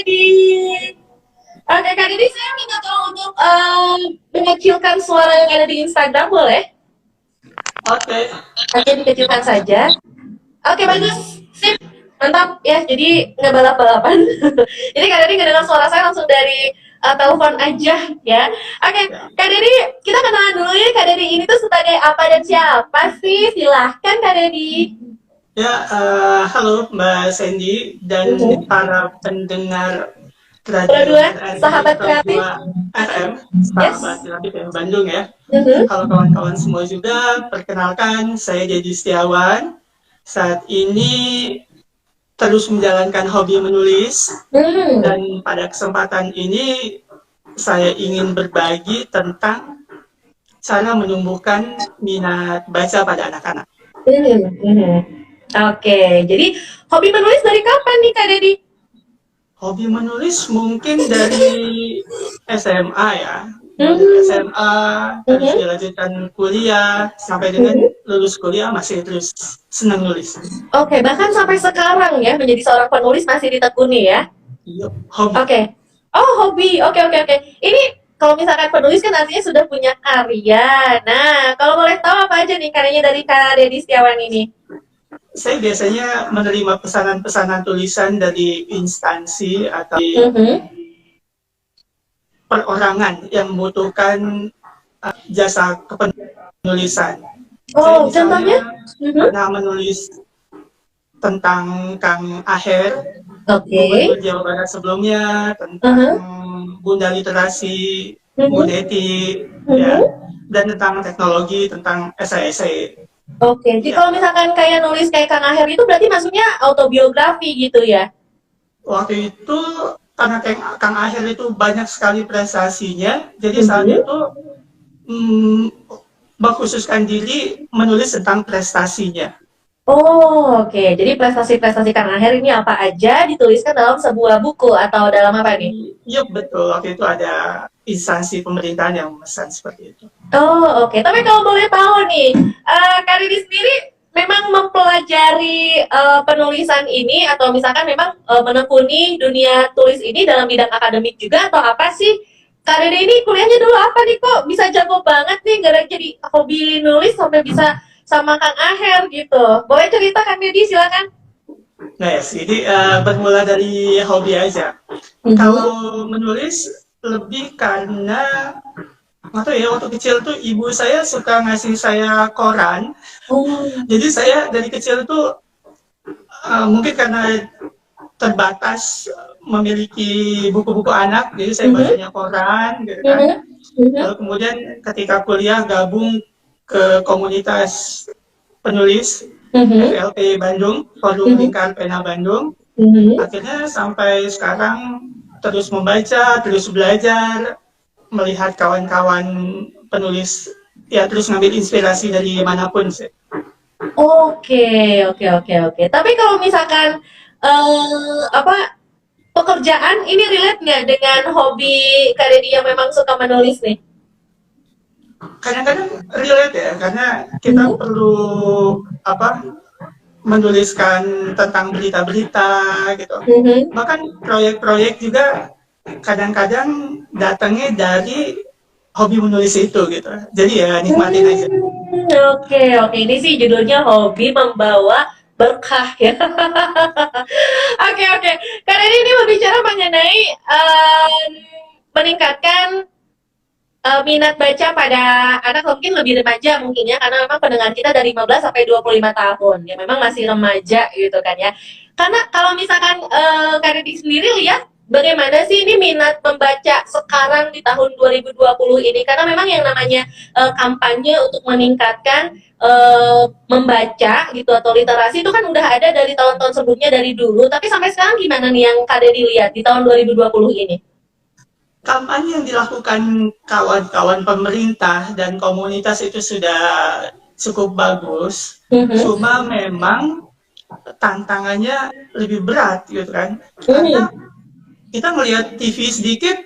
Dedi. Oke, Kak Dedi, saya minta tolong untuk mengecilkan suara yang ada di Instagram, boleh? Oke, Oke, dikecilkan saja. Oke, bagus. Sip. Mantap ya. Jadi nggak balap-balapan. Jadi Kak Dedi ngedengar suara saya langsung dari telepon aja ya. Oke, ya. Kak Dedi, kita kenalan dulu ya. Kak Dedi ini tuh sebagai apa dan siapa sih? Silahkan Kak Dedi. Halo Mbak Sandy dan Mhm. para pendengar Radio Berdua, RRI sahabat kreatif. Dua FM, sahabat Yes. kreatif yang Bandung ya. Mhm. Halo kawan-kawan semua juga, perkenalkan saya Dedi Setiawan. Saat ini terus menjalankan hobi menulis Hmm. dan pada kesempatan ini saya ingin berbagi tentang cara menumbuhkan minat baca pada anak-anak. Mhm. Mhm. Oke, jadi hobi menulis dari kapan nih Kak Dedi? Hobi menulis mungkin dari SMA ya, mulai dari Hmm. SMA, terus Mhm. dilanjutkan kuliah, sampai dengan Mhm. lulus kuliah masih terus senang nulis. Oke, bahkan sampai sekarang ya menjadi seorang penulis masih ditekuni ya. Yuk, hobi. Oke. Oh, hobi. Oke, oke, oke. Ini kalau misalkan penulis kan artinya sudah punya karya. Nah, kalau boleh tahu apa aja nih karyanya dari Kak Dedi Setiawan ini? Saya biasanya menerima pesanan-pesanan tulisan dari instansi atau Mhm. perorangan yang membutuhkan jasa kepenulisan. Saya Oh, contohnya? misalnya Mhm. pernah menulis tentang Kang Aher, Oke. Gubernur Jawa Barat sebelumnya, tentang Mhm. Bunda Literasi, Bu Mhm. Neti, ya, Mhm. dan tentang teknologi, tentang esai-esai. Oke, jadi Ya, kalau misalkan kayak nulis kayak Kang Aher itu berarti maksudnya autobiografi gitu ya? waktu itu karena Kang Aher itu banyak sekali prestasinya, jadi saat Mhm. itu hmm, mengkhususkan diri menulis tentang prestasinya. Oh, oke. Jadi prestasi-prestasi Kang Aher ini apa aja dituliskan dalam sebuah buku atau dalam apa nih? Iya betul, waktu itu ada instansi pemerintahan yang memesan seperti itu. Oh, oke. Tapi kalau boleh tahu nih, Kak Ridi sendiri memang mempelajari penulisan ini atau misalkan memang menekuni dunia tulis ini dalam bidang akademik juga atau apa sih? Kak Ridi ini kuliahnya dulu apa nih kok bisa jago banget nih gara jadi hobi nulis sampai bisa sama Kang Aher gitu. Boleh cerita Kang Ridi silakan. Nah, ya, jadi bermula dari hobi aja. Mhm. Kalau menulis lebih karena nggak tahu ya, waktu kecil tuh ibu saya suka ngasih saya koran. Oh. Jadi saya dari kecil tuh mungkin karena terbatas memiliki buku-buku anak, jadi saya Mhm. bacanya koran gitu kan. Mhm. Mhm. Lalu kemudian ketika kuliah gabung ke komunitas penulis Mhm. FLP Bandung, Forum Mhm. Lingkar Pena Bandung. Mhm. Akhirnya sampai sekarang terus membaca, terus belajar, melihat kawan-kawan penulis, ya terus ngambil inspirasi dari manapun sih. Oke, oke, oke, oke. Tapi kalau misalkan apa pekerjaan ini relate nggak dengan hobi Kak Dedi yang memang suka menulis nih? Kadang-kadang relate ya, karena kita Mhm. perlu apa menuliskan tentang berita-berita gitu. Mhm. Bahkan proyek-proyek juga kadang-kadang datangnya dari hobi menulis itu gitu. Jadi ya nikmatin aja. Oke, oke. Ini sih judulnya hobi membawa berkah ya. Oke, oke. Kak Dedi ini berbicara mengenai meningkatkan minat baca pada anak mungkin lebih remaja mungkin ya karena memang pendengar kita dari 15 sampai 25 tahun ya memang masih remaja gitu kan ya. Karena kalau misalkan Kak Didi sendiri lihat bagaimana sih ini minat membaca sekarang di tahun 2020 ini karena memang yang namanya kampanye untuk meningkatkan membaca gitu atau literasi itu kan udah ada dari tahun-tahun sebelumnya dari dulu tapi sampai sekarang gimana nih yang Kak Didi lihat di tahun 2020 ini? Kampanye yang dilakukan kawan-kawan pemerintah dan komunitas itu sudah cukup bagus. Mhm. Cuma memang tantangannya lebih berat gitu kan. Karena Mhm. kita ngelihat TV sedikit,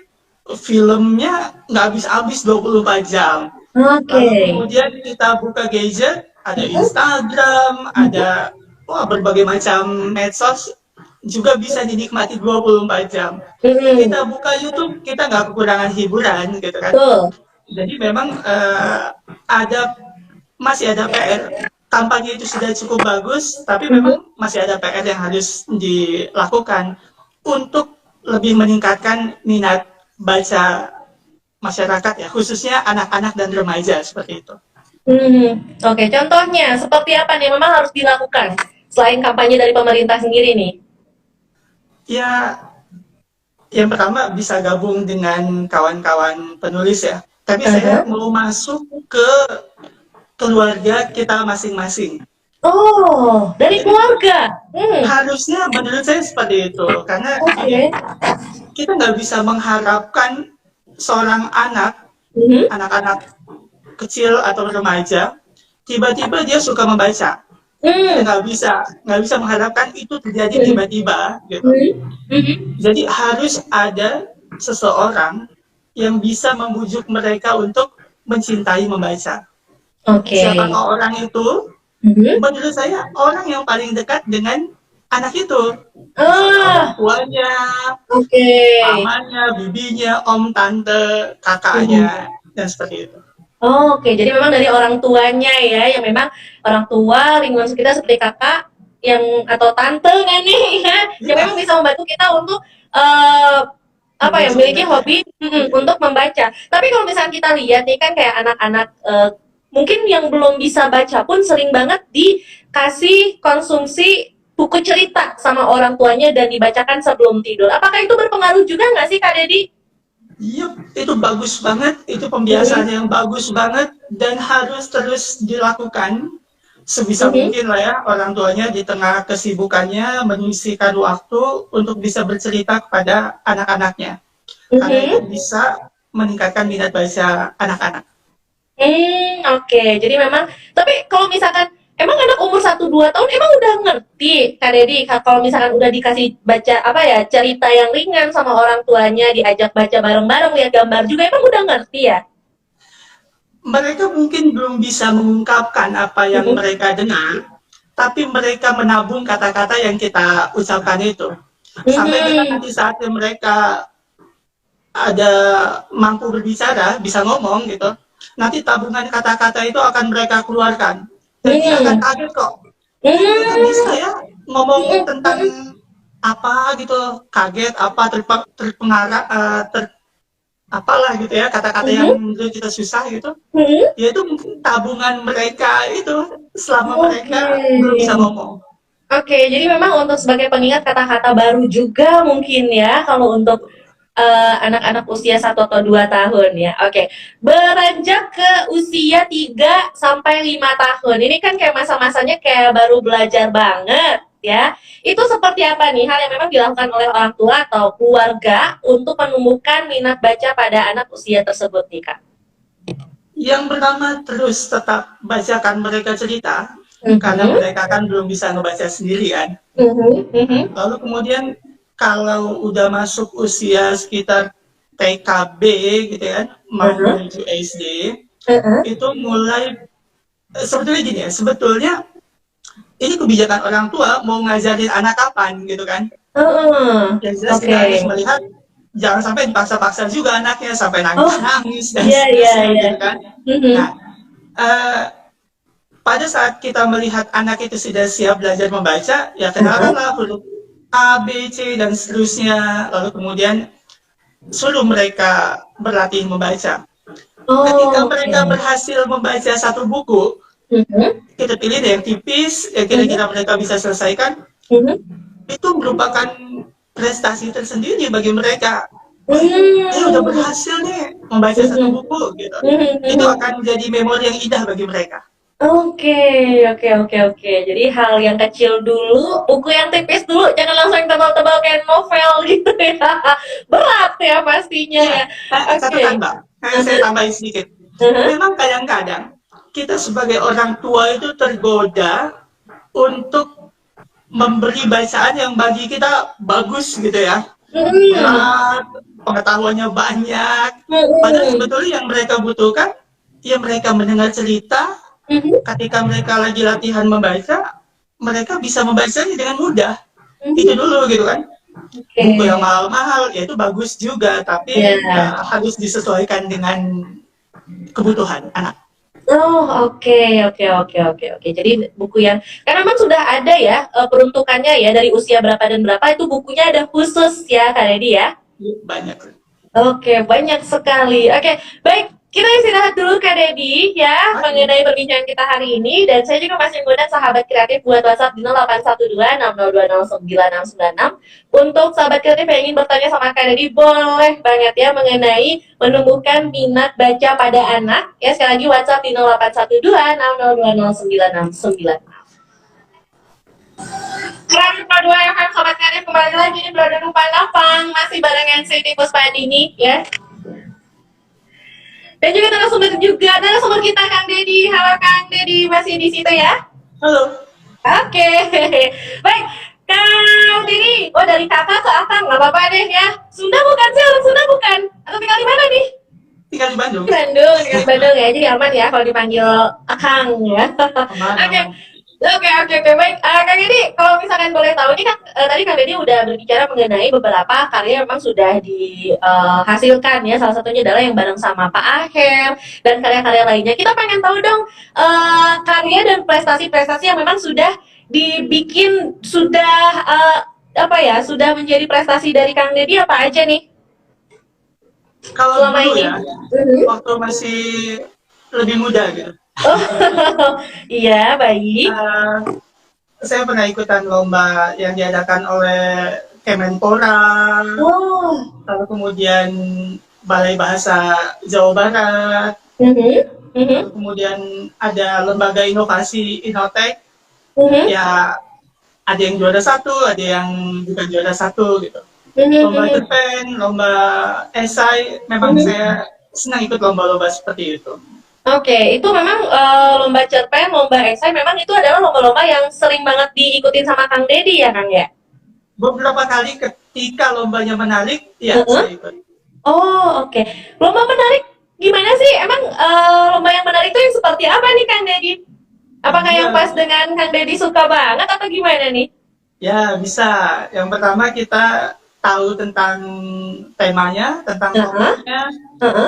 filmnya nggak habis-habis 24 jam. Oke. Lalu kemudian kita buka gadget, ada Mhm. Instagram, Mhm. ada wah, berbagai macam medsos, juga bisa dinikmati 24 jam. Mm-mm. Kita buka YouTube, kita nggak kekurangan hiburan gitu kan. Betul. Jadi memang ada masih ada PR. Kampanye itu sudah cukup bagus, tapi Mhm. memang masih ada PR yang harus dilakukan untuk lebih meningkatkan minat baca masyarakat ya, khususnya anak-anak dan remaja seperti itu. Oke, contohnya seperti apa nih memang harus dilakukan selain kampanye dari pemerintah sendiri nih? Ya, yang pertama bisa gabung dengan kawan-kawan penulis ya. Tapi saya Aha. mau masuk ke keluarga kita masing-masing. Oh, dari Jadi keluarga. harusnya menurut saya seperti itu. Karena gini, Oke. kita nggak bisa mengharapkan seorang Mhm. anak-anak kecil atau remaja, tiba-tiba dia suka membaca. Kita Hmm. nggak bisa mengharapkan itu terjadi Mhm. tiba-tiba gitu. Mhm. Mhm. Jadi harus ada seseorang yang bisa membujuk mereka untuk mencintai membaca. Oke. Siapakah orang itu? Mhm. Menurut saya orang yang paling dekat dengan anak itu. Misalnya orang Ah, tuanya, oke. pamannya, bibinya, om, tante, kakaknya, Mhm. dan seperti itu. Oh, oke, jadi memang dari orang tuanya ya, yang memang orang tua, lingkungan sekitar seperti kakak yang atau tante, nenek ya, yang Iya, memang bisa membantu kita untuk eh, apa ya, membujuk memiliki mereka. hobi untuk membaca. Tapi kalau misalnya kita lihat nih kan kayak anak-anak mungkin yang belum bisa baca pun sering banget dikasih konsumsi buku cerita sama orang tuanya dan dibacakan sebelum tidur. Apakah itu berpengaruh juga nggak sih Kak Dedi? Iya, itu bagus banget, itu pembiasaan Mhm. yang bagus banget dan harus terus dilakukan sebisa Mhm. mungkin lah ya orang tuanya di tengah kesibukannya menyisihkan waktu untuk bisa bercerita kepada anak-anaknya karena itu Mhm. bisa meningkatkan minat baca anak-anak. Oke. Jadi memang tapi kalau misalkan emang anak umur 1 2 tahun emang udah ngerti Kak Dedi, kalau misalkan udah dikasih baca apa ya, cerita yang ringan sama orang tuanya, diajak baca bareng-bareng, lihat gambar juga emang udah ngerti ya? Mereka mungkin belum bisa mengungkapkan apa yang Mhm. mereka dengar, tapi mereka menabung kata-kata yang kita ucapkan itu. Sampai dengan Mhm. nanti saatnya mereka ada mampu berbicara, bisa ngomong gitu, nanti tabungan kata-kata itu akan mereka keluarkan. Dan dia akan Mhm. kaget kok, kok mereka bisa Mmm. ya ngomong Mhm tentang mhm. apa gitu, kaget apa terpengaruh apalah gitu ya kata-kata yang Mhm. menurut kita susah gitu, Mhm. ya itu mungkin tabungan mereka itu selama Oke. mereka belum bisa ngomong. Oke, jadi memang untuk sebagai pengingat kata-kata baru juga mungkin ya kalau untuk anak-anak usia 1 atau 2 tahun ya. Oke, beranjak ke usia 3 sampai 5 tahun. Ini kan kayak masa-masanya kayak baru belajar banget ya. Itu seperti apa nih hal yang memang dilakukan oleh orang tua atau keluarga untuk menumbuhkan minat baca pada anak usia tersebut nih, Kak? Yang pertama terus tetap bacakan mereka cerita karena Mhm. mereka kan belum bisa ngebaca sendiri kan. Mhm. Nah, Mhm. lalu kemudian kalau udah masuk usia sekitar TKB gitu ya, mau Heeh. menuju SD, Heeh. itu mulai sebetulnya gini ya, sebetulnya ini kebijakan orang tua mau ngajarin anak kapan gitu kan. Heeh. Yang jelas kita Oke. harus melihat jangan sampai dipaksa-paksa juga anaknya sampai Oh, nangis-nangis dan iya iya seterusnya iya. gitu kan. Mhm. Nah, eh, pada saat kita melihat anak itu sudah siap belajar membaca, ya Heeh. kenalkanlah huruf A, B, C, dan seterusnya. Lalu kemudian suruh mereka berlatih membaca. Ketika Oh, mereka oke. berhasil membaca satu buku, Mhm. kita pilih deh yang tipis, yang Mhm. kira-kira mereka bisa selesaikan, Mhm. itu merupakan prestasi tersendiri bagi mereka. Wih, dia udah Mmm. berhasil nih membaca satu Mhm. buku gitu. Mhm Itu mhm. akan jadi memori yang indah bagi mereka. Oke oke oke oke. Jadi hal yang kecil dulu, buku yang tipis dulu, jangan langsung yang tebal-tebal kayak novel gitu ya. Berat ya pastinya Iya, ya. catatan Oke. Mbak, saya Mhm. tambahin sedikit. Mhm. Memang kadang-kadang kita sebagai orang tua itu tergoda untuk memberi bacaan yang bagi kita bagus gitu ya. Mhm. Berat, pengetahuannya banyak. Padahal Mhm. sebetulnya yang mereka butuhkan, ya mereka mendengar cerita, Mhm. ketika mereka lagi latihan membaca, mereka bisa membacanya dengan mudah. itu dulu gitu kan. Oke. Buku yang mahal-mahal ya itu bagus juga, tapi Ya. harus disesuaikan dengan kebutuhan anak. Oh, oke, oke, oke, oke, oke. Jadi buku yang karena memang sudah ada ya peruntukannya ya dari usia berapa dan berapa itu bukunya ada khusus ya Kak Dedi ya. Banyak. Oke, banyak sekali. Oke, baik. Kita istirahat dulu Kak Dedi ya Oke. mengenai perbincangan kita hari ini dan saya juga masih menggunakan sahabat kreatif buat WhatsApp di 0812 6020 6966. Untuk sahabat kreatif yang ingin bertanya sama Kak Dedi boleh banget ya mengenai menumbuhkan minat baca pada anak. Ya sekali lagi WhatsApp di 0812 6020 6969. Kreatif Dua FM Sobat Kreatif kembali lagi di Brother Rupa Lapang masih barengan Siti Puspadini ya. Dan juga narasumber kita Kang Dedi. Halo Kang Dedi, masih di situ ya? Halo. Oke. Baik, Kang Dedi. Oh, dari kakak ke akang, nggak apa-apa deh ya. Sunda bukan sih? Orang Sunda bukan? Atau tinggal di mana nih? Tinggal di Bandung. Tinggal di Bandung ya. Jadi aman ya kalau dipanggil akang ya. Oke. Oke, baik. Kang Dedi, kalau misalkan boleh tahu, ini kan tadi Kang Dedi udah berbicara mengenai beberapa karya yang memang sudah dihasilkan ya. Salah satunya adalah yang bareng sama Pak Aher dan karya-karya lainnya. Kita pengen tahu dong karya dan prestasi-prestasi yang memang sudah dibikin, sudah sudah menjadi prestasi dari Kang Dedi apa aja nih Kalau selama dulu ini? ya, waktu masih lebih muda gitu. Oh, iya, baik. Saya pernah ikutan lomba yang diadakan oleh Kemenpora, Oh. lalu kemudian Balai Bahasa Jawa Barat, lalu kemudian ada lembaga inovasi Inotek, ya ada yang juara satu, ada yang bukan juara satu gitu. Lomba cerpen, lomba esai, memang saya senang ikut lomba-lomba seperti itu. Oke, itu memang lomba cerpen, lomba esai, memang itu adalah lomba-lomba yang sering banget diikutin sama Kang Dedi ya, Kang ya? Beberapa kali ketika lombanya menarik, ya saya ikut. Oh, oke. Lomba menarik gimana sih? Emang lomba yang menarik itu yang seperti apa nih, Kang Dedi? Apakah yang pas dengan Kang Dedi suka banget atau gimana nih? Ya, bisa. Yang pertama kita tahu tentang temanya, tentang tokohnya,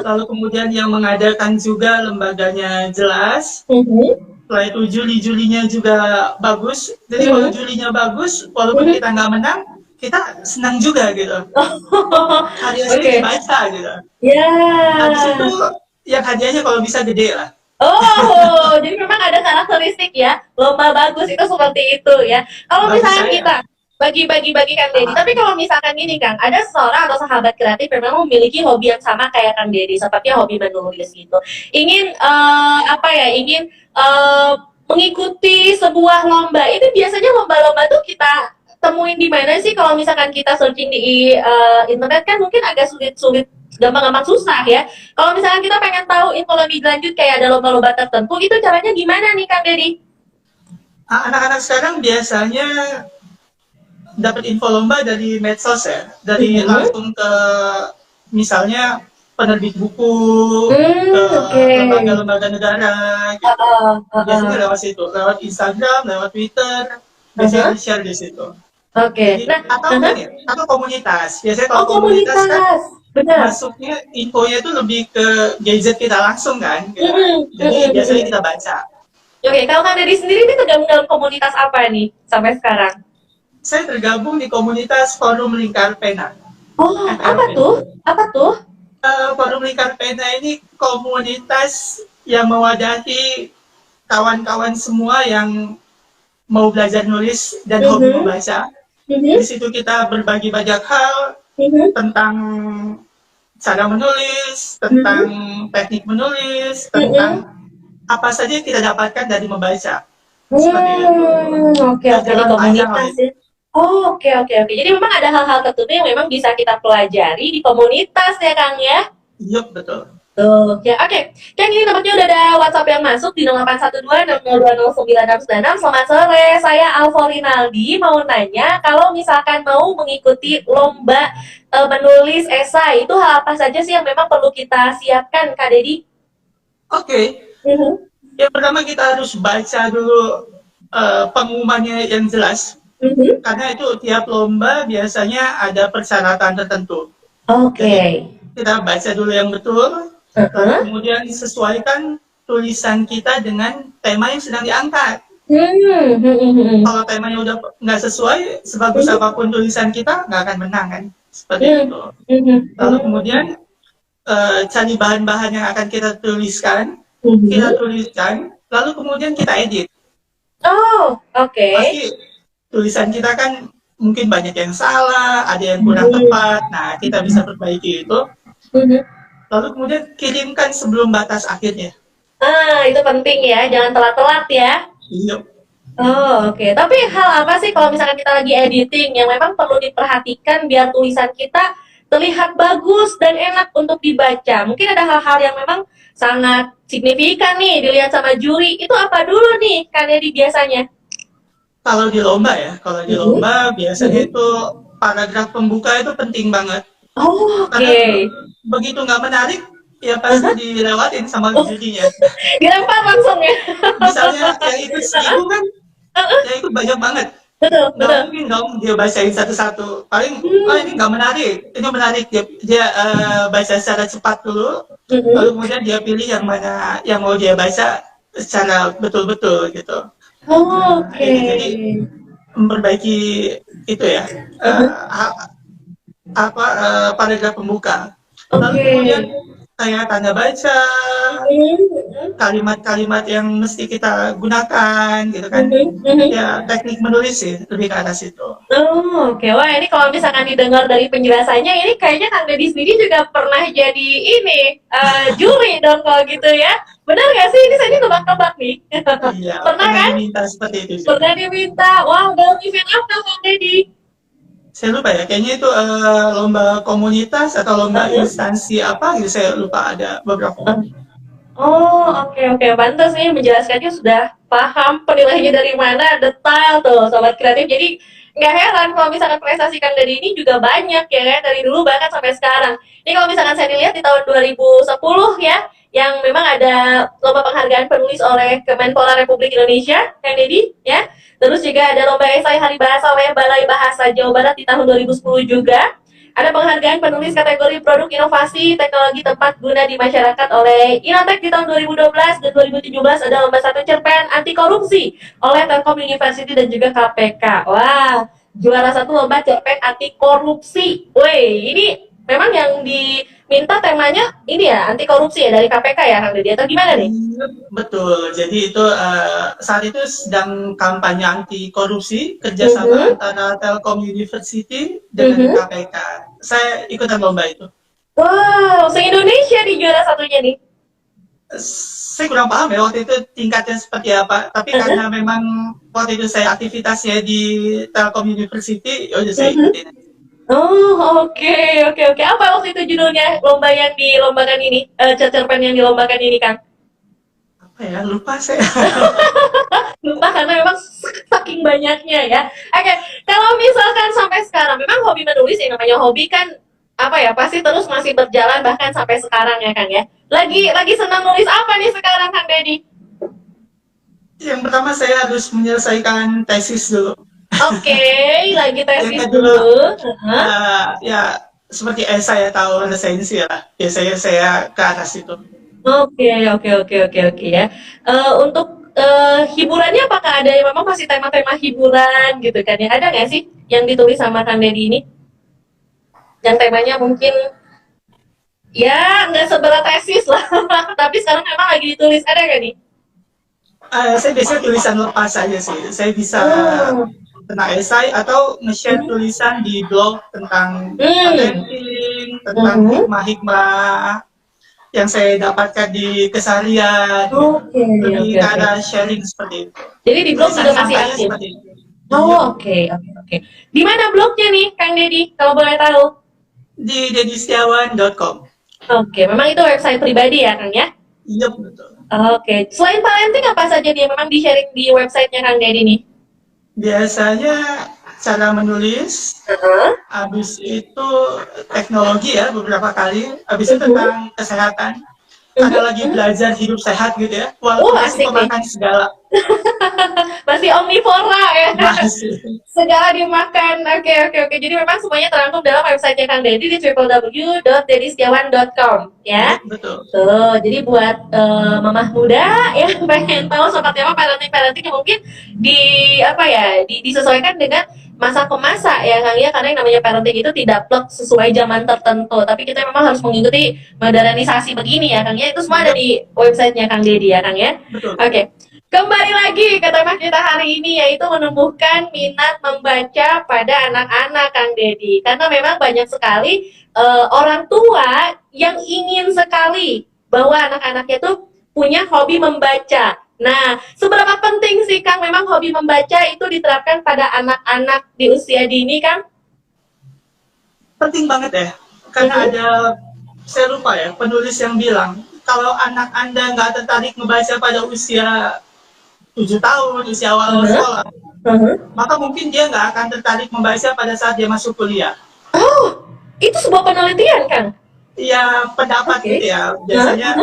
lalu kemudian yang mengadakan juga lembaganya jelas. Setelah itu juli-julinya juga bagus. Jadi kalau julinya bagus, walaupun kita nggak menang, kita senang juga gitu. Karyanya dibaca gitu. Ya. Habis itu yang hadiahnya kalau bisa gede lah. Oh, jadi memang ada karakteristik ya, lomba bagus itu seperti itu ya. Kalau misalnya kita bagi Kang Dedi, tapi kalau misalkan gini Kang, ada seseorang atau sahabat kreatif yang memang memiliki hobi yang sama kayak Kang Dedi, seperti hobi menulis gitu. Ingin ingin mengikuti sebuah lomba, itu biasanya lomba-lomba tuh kita temuin di mana sih? Kalau misalkan kita searching di internet kan mungkin agak sulit-sulit, gampang-gampang susah ya. Kalau misalkan kita pengen tahu info lebih lanjut kayak ada lomba-lomba tertentu, itu caranya gimana nih Kang Dedi? Anak-anak sekarang biasanya dapat info lomba dari medsos ya, dari langsung ke misalnya penerbit buku, ke lembaga-lembaga negara gitu. Biasanya lewat situ, lewat Instagram, lewat Twitter, biasanya di-share di situ. Oke. Nah, atau komunitas. Biasanya kalau komunitas kan masuknya infonya itu lebih ke gadget kita langsung kan. Jadi biasanya kita baca. Oke, kalau Kang Dedi sendiri ini tergabung dalam komunitas apa nih sampai sekarang? Saya tergabung di komunitas Forum Lingkar Pena. Oh, apa tuh? Apa tuh? Forum Lingkar Pena ini komunitas yang mewadahi kawan-kawan semua yang mau belajar nulis dan hobi membaca. Di situ kita berbagi banyak hal tentang cara menulis, tentang teknik menulis, tentang apa saja yang kita dapatkan dari membaca. Seperti itu. Oke, di komunitas ya. Oh, oke. Jadi memang ada hal-hal tertentu yang memang bisa kita pelajari di komunitas ya, Kang ya? Iya, betul. Tuh, ya oke. Kang, ini nampaknya udah ada WhatsApp yang masuk di 0812 6020 9696. Selamat sore, saya Alvo Rinaldi. Mau nanya, kalau misalkan mau mengikuti lomba menulis esai, itu hal apa saja sih yang memang perlu kita siapkan, Kak Dedi? Oke. Yang pertama kita harus baca dulu pengumumannya yang jelas. Mhm. karena itu tiap lomba biasanya ada persyaratan tertentu. Oke. Jadi kita baca dulu yang betul, lalu Heeh. kemudian sesuaikan tulisan kita dengan tema yang sedang diangkat. Hmm, hmm, hmm, Kalau temanya udah nggak sesuai, sebagus hmm. apapun tulisan kita, nggak akan menang kan. Seperti Hmm, itu. hmm, Lalu hmm, kemudian cari bahan-bahan yang akan kita tuliskan, kita hmm. tuliskan, lalu kemudian kita edit. Oh, oke. Pasti tulisan kita kan mungkin banyak yang salah, ada yang kurang Hmm, tepat. Nah, kita bisa perbaiki itu. hmm. Lalu kemudian kirimkan sebelum batas akhirnya. Ah, itu penting ya, jangan telat-telat ya. Iya, Oh, oke. Tapi hal apa sih kalau misalkan kita lagi editing yang memang perlu diperhatikan biar tulisan kita terlihat bagus dan enak untuk dibaca? Mungkin ada hal-hal yang memang sangat signifikan nih dilihat sama juri. Itu apa dulu nih, Kak Dedi biasanya? kalau di lomba ya, kalau di Mhm, lomba biasanya mhm. itu paragraf pembuka itu penting banget. Oh, Karena oke. begitu nggak menarik, ya pasti Aha. dilewatin sama Oh, jurinya. dilempar langsung ya. Misalnya yang ikut 1.000 kan, yang ikut banyak banget. Betul, Nggak betul. mungkin dong dia bacain satu-satu. Paling, oh Hmm, ini nggak menarik, ini menarik. Dia baca secara cepat dulu, lalu mhm. kemudian dia pilih yang mana yang mau dia baca secara betul-betul gitu. Oh, Nah, oke. itu jadi memperbaiki itu ya, Mhm. paragraf pembuka. Lalu Oke. kemudian kayak tanda baca, Mhm, mhm. kalimat-kalimat yang mesti kita gunakan gitu kan. Mhm, mhm. Ya teknik menulis sih lebih ke arah situ. Oh, oke. Wah, ini kalau misalkan didengar dari penjelasannya, ini kayaknya Kang Deddy sendiri juga pernah jadi ini, juri dong kalau gitu ya? Benar nggak sih? Ini saya ini nebak-nebak nih. Iya, Pernah pernah kan? diminta seperti itu juga. Pernah diminta. Wah, dalam event apa Kang Deddy? Saya lupa ya, kayaknya itu lomba komunitas atau lomba Heeh. instansi apa gitu, saya lupa ada beberapa. Oh, oke oke. Pantes nih menjelaskannya sudah paham penilaiannya dari mana, detail tuh sobat kreatif. Jadi nggak heran kalau misalkan prestasi Kang Deddy ini juga banyak ya kan dari dulu bahkan sampai sekarang. Ini kalau misalkan saya dilihat di tahun 2010 ya, yang memang ada lomba penghargaan penulis oleh Kemenpora Republik Indonesia, Kang Deddy ya. Terus juga ada lomba esai Hari Bahasa oleh Balai Bahasa Jawa Barat di tahun 2010 juga. Ada penghargaan penulis kategori produk inovasi teknologi tempat guna di masyarakat oleh Innotek di tahun 2012 dan 2017 ada lomba satu cerpen anti korupsi oleh Telkom University dan juga KPK. Wah, juara satu lomba cerpen anti korupsi. Woi, ini memang yang diminta temanya ini ya anti korupsi ya dari KPK ya Kang Deddy atau gimana nih? Iya, betul. Jadi itu saat itu sedang kampanye anti korupsi kerjasama Mhm, antara Telkom University dengan mhm. KPK. Saya ikutan lomba itu. Wow, se-Indonesia di juara satunya nih. Saya kurang paham ya waktu itu tingkatnya seperti apa. Tapi karena memang waktu itu saya aktivitasnya di Telkom University, ya udah saya Mhm. ikutin. Oh, oke, oke, oke. Apa waktu itu judulnya lomba yang dilombakan ini? Cerpen yang dilombakan ini, Kang? Apa ya? Lupa saya. Lupa karena memang saking banyaknya ya. Oke, kalau misalkan sampai sekarang, memang hobi menulis yang namanya hobi kan apa ya pasti terus masih berjalan bahkan sampai sekarang ya Kang ya. Lagi senang nulis apa nih sekarang Kang Deddy? Yang pertama saya harus menyelesaikan tesis dulu. Oke, lagi Yang tesis kedua, dulu. Heeh. ya seperti esai atau resensi lah. Biasanya saya ke arah situ. Oke, oke, oke, oke, oke ya. Untuk hiburannya apakah ada yang memang masih tema-tema hiburan gitu kan ya? Ada nggak sih yang ditulis sama Kang Deddy ini? Yang temanya mungkin ya nggak seberat tesis lah, tapi sekarang memang lagi ditulis. Ada nggak nih? Saya biasanya tulisan lepas aja sih. Saya bisa Oh, tentang esai atau nge-share mhm. tulisan di blog tentang Hmm, parenting, tentang mhm. hikmah-hikmah yang saya dapatkan di keseharian gitu. Oke, Lebih oke, ke oke. arah sharing seperti itu. Jadi di blog Tulisan juga masih santainya aktif. seperti itu. Iya, Oh, oke, oke, oke. Di mana blognya nih, Kang Deddy? Kalau boleh tahu. di dedistiawan.com. Oke, memang itu website pribadi ya, Kang ya? Iya, betul. Oke, selain parenting apa saja dia memang di-sharing di websitenya Kang Deddy nih? Biasanya cara menulis, Heeh. habis itu teknologi ya beberapa kali, habis itu Mhm. tentang kesehatan. karena lagi belajar hidup sehat gitu ya, Oh, walaupun masih asik nih. pemakan segala. Masih omnivora ya. Masih. Segala dimakan. Oke, oke, oke. Jadi memang semuanya terangkum dalam website-nya Kang Deddy di www.deddystiawan.com ya. Betul. Tuh, jadi buat mamah muda yang pengen tahu seperti apa parenting yang mungkin di apa ya, disesuaikan dengan masa ke masa ya Kang ya, karena yang namanya parenting itu tidak plek sesuai zaman tertentu, tapi kita memang harus mengikuti modernisasi begini ya Kang ya. Itu semua ada Yap, di websitenya Kang Deddy ya Kang ya. betul. Oke. Kembali lagi ke tema kita hari ini, yaitu menumbuhkan minat membaca pada anak-anak Kang Deddy. Karena memang banyak sekali orang tua yang ingin sekali bahwa anak-anaknya tuh punya hobi membaca. Nah, seberapa penting sih Kang memang hobi membaca itu diterapkan pada anak-anak di usia dini, Kang? Penting banget ya, karena ada, saya lupa ya, penulis yang bilang, kalau anak Anda nggak tertarik membaca pada usia 7 tahun, usia awal sekolah, maka mungkin dia nggak akan tertarik membaca pada saat dia masuk kuliah. Oh, itu sebuah penelitian, Kang? Ya, pendapat Oke. gitu ya, biasanya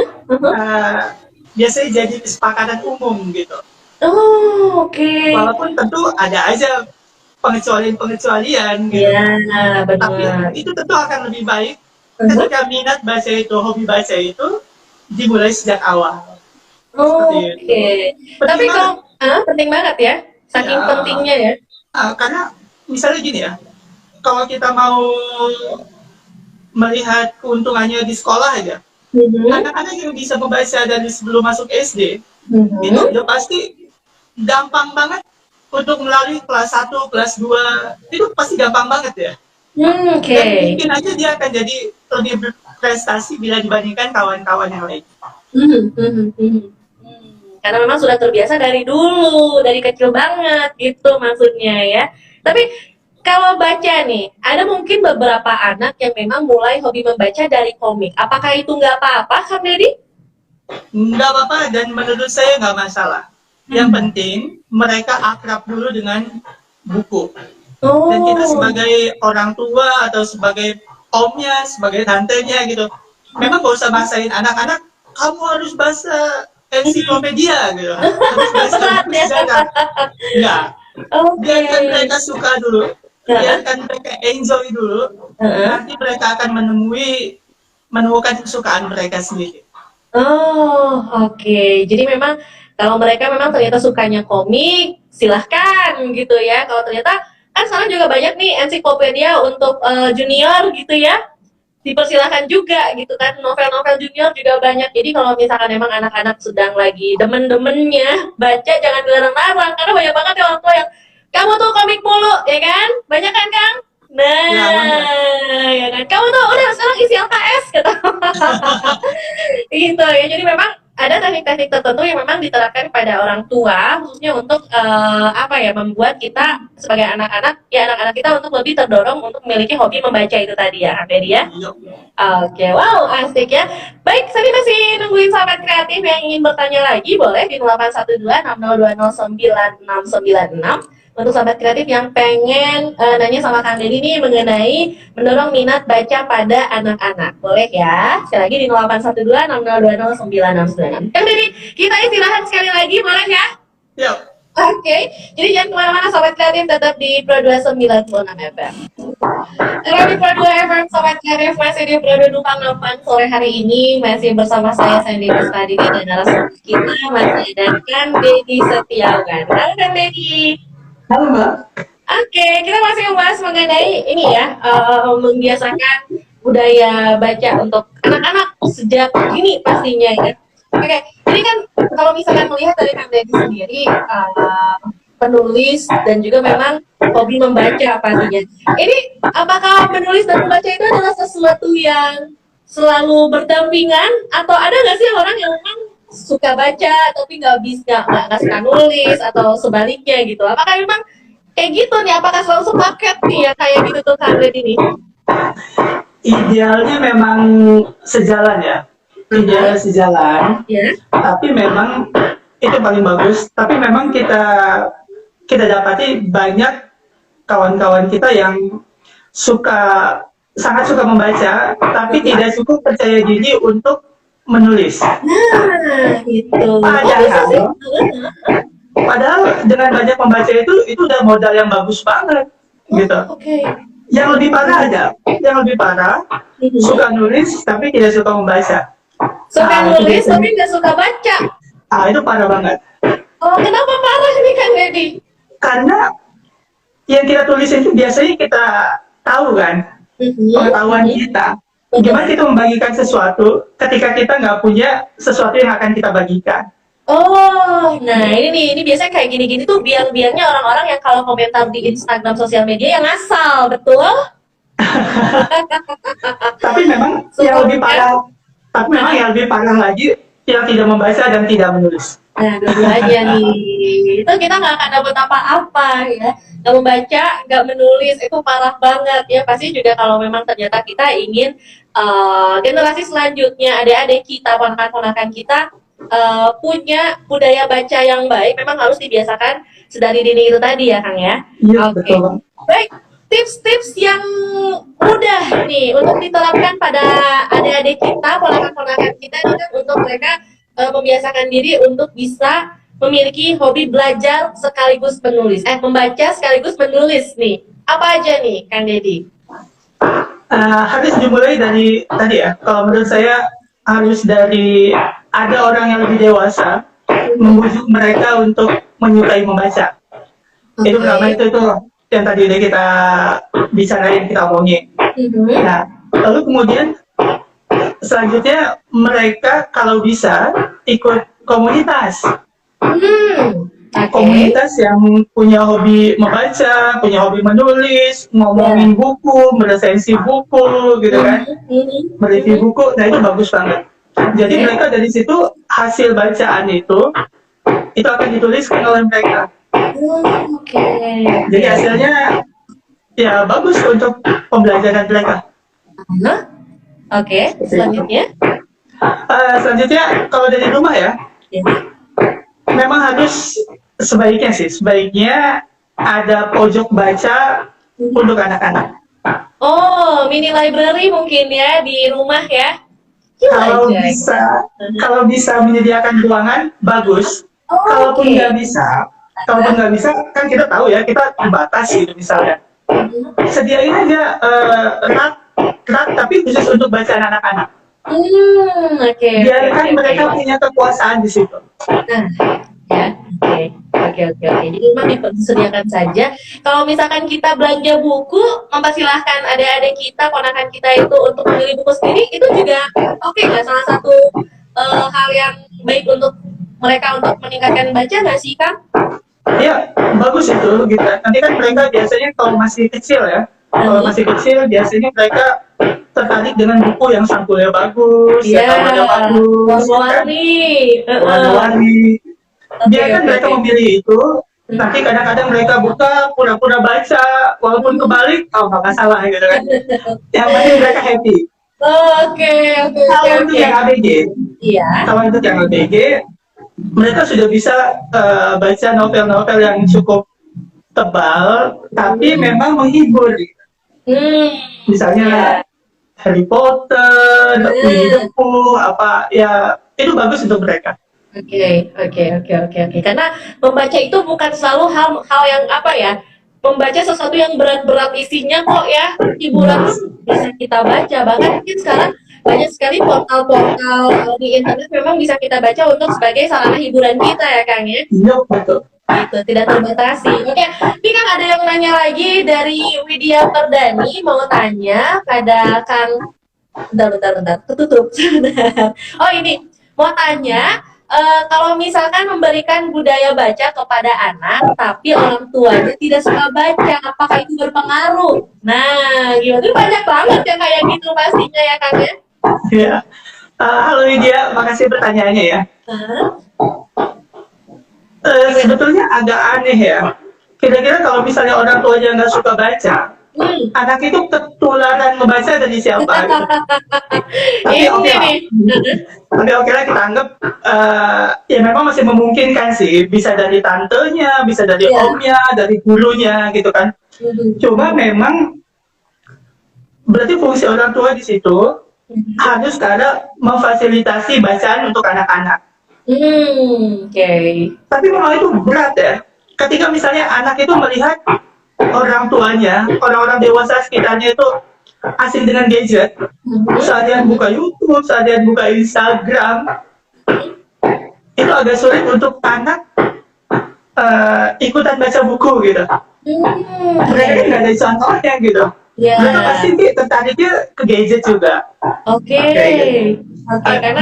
biasanya jadi kesepakatan umum gitu. Oh, oke. Walaupun tentu ada aja pengecualian gitu. Ya, Tapi benar. itu tentu akan lebih baik ketika minat baca itu, hobi baca itu dimulai sejak awal. Seperti itu. Oke. Penting Tapi banget. kalau penting banget ya, saking Ya, pentingnya ya. karena misalnya gini ya, kalau kita mau melihat keuntungannya di sekolah aja, anak-anak yang bisa membaca dari sebelum masuk SD, itu udah pasti gampang banget untuk melalui kelas 1, kelas 2, itu pasti gampang banget ya. Oke. Dan mungkin aja dia akan jadi lebih berprestasi bila dibandingkan kawan-kawan yang lain. Karena memang sudah terbiasa dari dulu, dari kecil banget gitu maksudnya ya. Tapi kalau baca nih, ada mungkin beberapa anak yang memang mulai hobi membaca dari komik. Apakah itu nggak apa-apa, Kang Deddy? Nggak apa-apa dan menurut saya nggak masalah. Yang penting mereka akrab dulu dengan buku. Dan kita Oh. sebagai orang tua atau sebagai omnya, sebagai tantenya gitu, memang gak usah maksain anak-anak, kamu harus baca ensiklopedia gitu, harus baca Berat buku ya. sejarah. Enggak, Oke. biarkan mereka suka dulu, biarkan mereka enjoy dulu, nanti mereka akan menemukan kesukaan mereka sendiri. Oh, oke. Jadi memang kalau mereka memang ternyata sukanya komik, silahkan gitu ya. Kalau ternyata kan sekarang juga banyak nih ensiklopedia untuk junior gitu ya. Dipersilahkan juga gitu kan. Novel-novel junior juga banyak. Jadi kalau misalkan emang anak-anak sedang lagi demen-demennya baca, jangan dilarang-larang karena banyak banget ya orang tua yang kamu tuh komik mulu, ya kan? Banyak kan, Kang? Ya, benar. Nah, ya kan. Kamu tuh udah sekarang isi LKS kata. Gitu ya. Jadi memang ada teknik-teknik tertentu yang memang diterapkan pada orang tua khususnya untuk apa ya, membuat kita sebagai anak-anak ya, anak-anak kita untuk lebih terdorong untuk memiliki hobi membaca itu tadi ya, Kak ya. Yuk. Oke, wow, asik ya. Baik, saya masih nungguin sahabat kreatif yang ingin bertanya lagi, boleh di 0812 60209696. Untuk sahabat kreatif yang pengen nanya sama Kang Deddy nih mengenai mendorong minat baca pada anak-anak. Boleh ya? Sekali lagi di 0812 60209696. Kang Deddy, kita istirahat sekali lagi, boleh ya? Yuk. Oke, jadi jangan kemana-mana sahabat kreatif, tetap di Pro 296 FM. Radio Pro 2 FM, Sobat Kreatif masih di Pro 2 sore hari ini masih bersama saya Sandy Rustadi dan narasumber kita masih ada Kang Deddy Setiawan. Halo Kang Deddy. Halo Mbak. Oke, kita masih membahas mengenai ini ya, membiasakan budaya baca untuk anak-anak sejak dini pastinya ya. Oke, jadi kan kalau misalkan melihat dari Kang Deddy sendiri, penulis dan juga memang hobi membaca pastinya. Ini apakah menulis dan membaca itu adalah sesuatu yang selalu berdampingan atau ada nggak sih orang yang memang suka baca tapi nggak bisa nggak suka nulis atau sebaliknya gitu? Apakah memang kayak gitu nih? Apakah selalu sepaket nih ya kayak gitu tuh Kang Deddy ini? Idealnya memang sejalan ya. Idealnya sejalan. Ya. Tapi memang itu paling bagus. Tapi memang kita dapati banyak kawan-kawan kita yang sangat suka membaca, tapi tidak cukup percaya diri untuk menulis. Nah, itu. Oh, bisa sih. Padahal, padahal dengan banyak membaca itu udah modal yang bagus banget, Oh, gitu. oke. Yang lebih parah ada, yang lebih parah suka nulis tapi tidak suka membaca. Suka Itu nulis biasanya, tapi nggak suka baca. itu parah banget. Oh, kenapa parah nih Kang Deddy? Karena yang kita tulis itu biasanya kita tahu kan, pengetahuan kita. Gimana kita membagikan sesuatu ketika kita nggak punya sesuatu yang akan kita bagikan. Oh, nah ini nih, ini biasanya kayak gini-gini tuh biang-biangnya orang-orang yang kalau komentar di Instagram sosial media yang ngasal, betul? Tapi memang yang lebih parah, tapi memang yang lebih parah lagi yang tidak membaca dan tidak menulis. Nah, dua-duanya nih. Itu kita nggak akan dapat apa-apa ya. Nggak membaca, nggak menulis, itu parah banget ya. Pasti juga kalau memang ternyata kita ingin generasi selanjutnya, adik-adik kita, ponakan-ponakan kita punya budaya baca yang baik, memang harus dibiasakan sedari dini itu tadi ya, Kang ya. Iya, Oke. betul. Baik, tips-tips yang mudah nih untuk diterapkan pada adik-adik kita, ponakan-ponakan kita nih kan, untuk mereka membiasakan diri untuk bisa memiliki hobi belajar sekaligus menulis. Membaca sekaligus menulis nih. Apa aja nih, Kang Deddy? Harus dimulai dari tadi ya. Kalau menurut saya harus dari ada orang yang lebih dewasa membujuk mereka untuk menyukai membaca. Itu pertama itu yang tadi udah kita bicarain, kita omongin. Nah, lalu kemudian selanjutnya mereka kalau bisa ikut komunitas. Komunitas yang punya hobi membaca, punya hobi menulis, ngomongin buku, meresensi buku, gitu kan, mereview buku. Nah itu bagus banget. Jadi mereka dari situ hasil bacaan itu akan dituliskan oleh mereka. Jadi hasilnya ya bagus untuk pembelajaran mereka. Selanjutnya? Selanjutnya kalau dari rumah ya, memang harus sebaiknya ada pojok baca untuk anak-anak. Oh, mini library mungkin ya di rumah ya. Kalau bisa menyediakan ruangan bagus. Kalaupun nggak bisa kan kita tahu ya, kita terbatas gitu misalnya. Sediain aja rak tapi khusus untuk bacaan anak-anak. Biarkan mereka punya kekuasaan di situ. Oke. Jadi memang disediakan saja. Kalau misalkan kita belanja buku, mempersilahkan adik-adik kita, ponakan kita itu untuk memilih buku sendiri, itu juga oke nggak? Salah satu hal yang baik untuk mereka untuk meningkatkan baca nggak sih, Kang? Iya, bagus itu gitu. Nanti kan mereka biasanya kalau masih kecil ya, biasanya mereka tertarik dengan buku yang sampulnya bagus, gambarnya bagus, warna-warni. Biarkan mereka memilih itu. Nanti kadang-kadang mereka buka, pura-pura baca, walaupun kebalik, nggak masalah gitu kan. Yang penting mereka happy. Kalau untuk yang ABG, mereka sudah bisa baca novel-novel yang cukup tebal, tapi memang menghibur. Misalnya Harry Potter, Winnie the Pooh, itu bagus untuk mereka. Oke. Karena membaca itu bukan selalu hal yang membaca sesuatu yang berat-berat isinya kok ya. Hiburan pun bisa kita baca. Bahkan mungkin sekarang banyak sekali portal-portal di internet memang bisa kita baca untuk sebagai sarana hiburan kita ya, Kang ya. Iya, betul. Gitu, tidak terbatasi. Oke, ini kan ada yang nanya lagi dari Widya Perdani, mau tanya pada Kang. Bentar, ketutup. Oh ini, mau tanya. Kalau misalkan memberikan budaya baca kepada anak, tapi orang tuanya tidak suka baca, apakah itu berpengaruh? Nah, gimana? Banyak banget yang kayak gitu pastinya ya, Kang ya? Iya. Halo Widya, makasih pertanyaannya ya. Sebetulnya agak aneh ya. Kira-kira kalau misalnya orang tuanya nggak suka baca, anak itu ketularan membaca dari siapa? Gitu. Tapi oke lah kita anggap ya memang masih memungkinkan sih, bisa dari tantenya, bisa dari omnya, dari gurunya gitu kan. Cuma memang berarti fungsi orang tua di situ harus ada memfasilitasi bacaan untuk anak-anak. Oke. Tapi memang itu berat ya. Ketika misalnya anak itu melihat orang tuanya, orang-orang dewasa sekitarnya itu asing dengan gadget, seharian buka YouTube, seharian buka Instagram, itu agak sulit untuk anak ikutan baca buku gitu. Mereka kan nggak ada contohnya gitu. Ya. Mereka pasti tertariknya ke gadget juga. Oke. Karena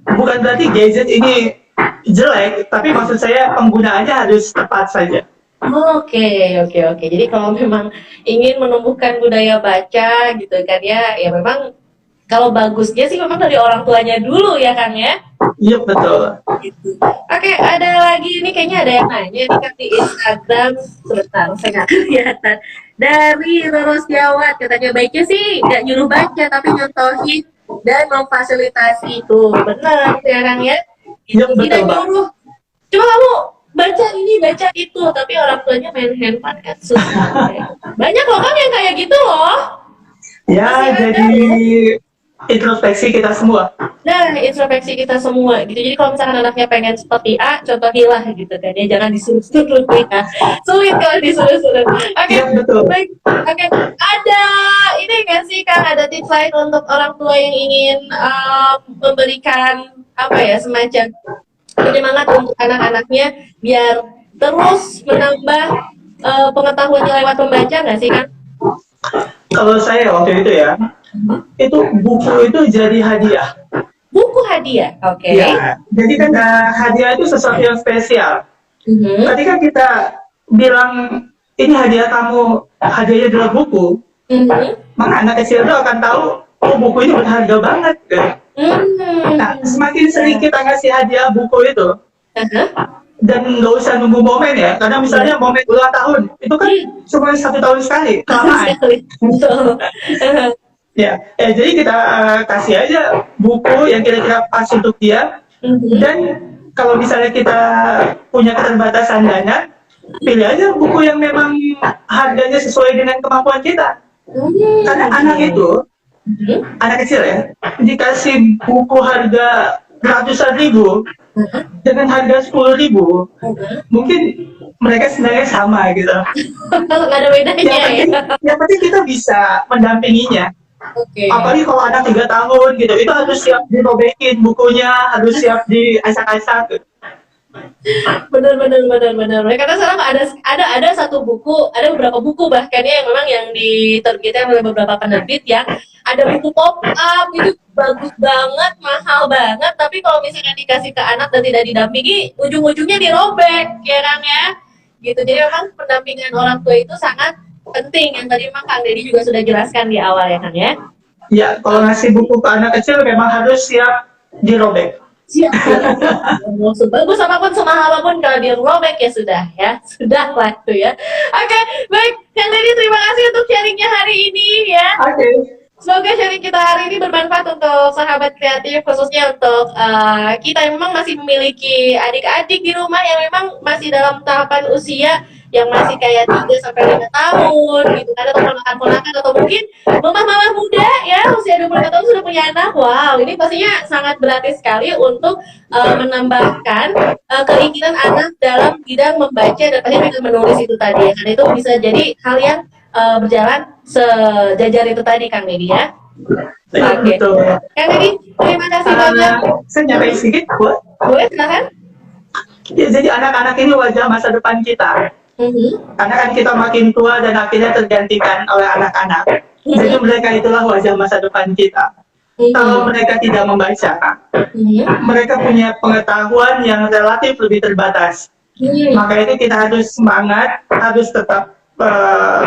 Bukan berarti gadget ini jelek, tapi maksud saya penggunaannya harus tepat saja. Oke. Jadi kalau memang ingin menumbuhkan budaya baca gitu kan ya, ya memang kalau bagusnya sih memang dari orang tuanya dulu ya kan ya. Iya betul. Gitu. Oke, ada lagi ini kayaknya ada yang nanya nih kan di Instagram. Sebentar, saya nggak kelihatan. Dari Roro Setiawat katanya baiknya sih nggak nyuruh baca tapi nyontohin dan memfasilitasi itu. Benar sekarang ya. Iya Tidak betul Bang. nyuruh. Cuma kamu baca ini baca itu tapi orang tuanya main handphone kan susah. Banyak loh kan yang kayak gitu loh. Ya Masih ada jadi loh. introspeksi kita semua. Nah, introspeksi kita semua gitu. Jadi kalau misalkan anaknya pengen seperti A, contohilah gitu kan ya. Jangan disuruh-suruh ya. Sulit kalau disuruh-suruh. Oke, Iya betul. baik. Oke, ada ini nggak sih Kang? Ada tips lain untuk orang tua yang ingin memberikan apa ya semacam penyemangat untuk anak-anaknya biar terus menambah pengetahuannya lewat membaca nggak sih Kang? Kalau saya waktu itu ya, itu buku itu jadi hadiah. Buku hadiah, oke. Ya, jadi kan hadiah itu sesuatu yang spesial. Ketika kita bilang ini hadiah kamu, hadiahnya adalah buku, maka anak kecil itu akan tahu, oh buku ini berharga banget. Nah, semakin sering kita ngasih hadiah buku itu, dan nggak usah nunggu momen ya, karena misalnya momen ulang tahun, itu kan cuma 1 tahun sekali, kelamaan. Betul. Ya, jadi kita kasih aja buku yang kira-kira pas untuk dia. Dan kalau misalnya kita punya keterbatasan dana, pilih aja buku yang memang harganya sesuai dengan kemampuan kita. Karena anak itu, anak kecil ya, dikasih buku harga ratusan ribu dengan harga 10.000, mungkin mereka sebenarnya sama gitu. Nggak ada bedanya Yang penting kita bisa mendampinginya. Oke. Apalagi kalau anak 3 tahun gitu, itu harus siap dirobekin bukunya, harus siap diacak-acak. Benar. Karena sekarang ada satu buku, ada beberapa buku bahkan ya yang memang yang diterbitkan oleh beberapa penerbit yang ada buku pop up itu bagus banget, mahal banget, tapi kalau misalnya dikasih ke anak dan tidak didampingi, ujung-ujungnya dirobek, ya kan ya? Gitu. Jadi memang pendampingan orang tua itu sangat penting yang tadi memang Kang Deddy juga sudah jelaskan di awal ya kan ya. Ya, kalau ngasih buku ke anak kecil memang harus siap dirobek. Siap. Bagus apapun semahal apapun kalau dirobek ya sudah lah itu ya. Oke, baik Kang Deddy terima kasih untuk sharingnya hari ini ya. Oke. Semoga sharing kita hari ini bermanfaat untuk sahabat kreatif, khususnya untuk kita yang memang masih memiliki adik-adik di rumah yang memang masih dalam tahapan usia yang masih kayak 3-5 tahun gitu kan, atau ponakan-ponakan atau mungkin mama-mama muda ya usia 25 tahun sudah punya anak. Wow, ini pastinya sangat berarti sekali untuk menambahkan keinginan anak dalam bidang membaca dan pastinya dengan menulis itu tadi ya, karena itu bisa jadi hal yang berjalan sejajar itu tadi Kang Deddy ya. Oke. Kang Deddy, terima kasih banyak. Saya nyampein sedikit, Bu. Boleh silakan. Ya, jadi anak-anak ini wajah masa depan kita. Karena kan kita makin tua dan akhirnya tergantikan oleh anak-anak. Jadi mereka itulah wajah masa depan kita. Kalau mereka tidak membaca, mereka punya pengetahuan yang relatif lebih terbatas. Maka itu kita harus semangat, harus tetap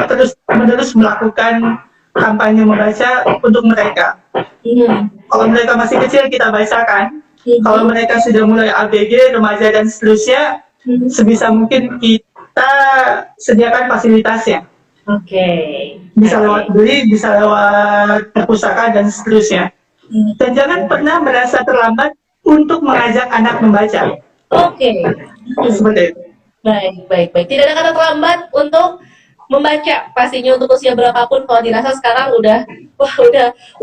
terus-menerus melakukan kampanye membaca untuk mereka. Kalau mereka masih kecil kita bacakan. Kalau mereka sudah mulai ABG, remaja dan seterusnya, sebisa mungkin kita sediakan fasilitasnya. Oke. Bisa lewat beli, bisa lewat perpustakaan dan seterusnya. Dan jangan pernah merasa terlambat untuk mengajak anak membaca. Oke. Seperti itu. Baik. Tidak ada kata terlambat untuk membaca pastinya untuk usia berapapun. Kalau dirasa sekarang udah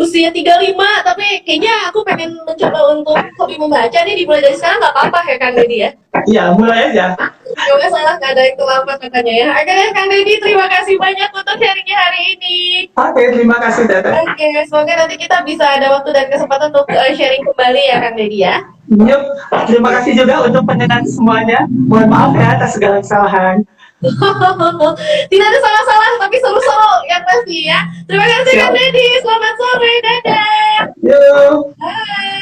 usia 35, tapi kayaknya aku pengen mencoba untuk hobi membaca nih, dimulai dari sekarang nggak apa-apa ya Kang Deddy ya? Iya, mulai aja. Gak masalah, nggak ada yang terlambat katanya ya. Oke deh Kang Deddy, terima kasih banyak untuk sharingnya hari ini. Oke, terima kasih Tete. Oke, semoga nanti kita bisa ada waktu dan kesempatan untuk sharing kembali ya Kang Deddy ya. Yuk, terima kasih juga untuk pendengar semuanya. Mohon maaf ya atas segala kesalahan. Tidak ada salah-salah, tapi seru-seru yang pasti ya. Terima kasih Kang Deddy, selamat sore, dadah. Yuk. Bye.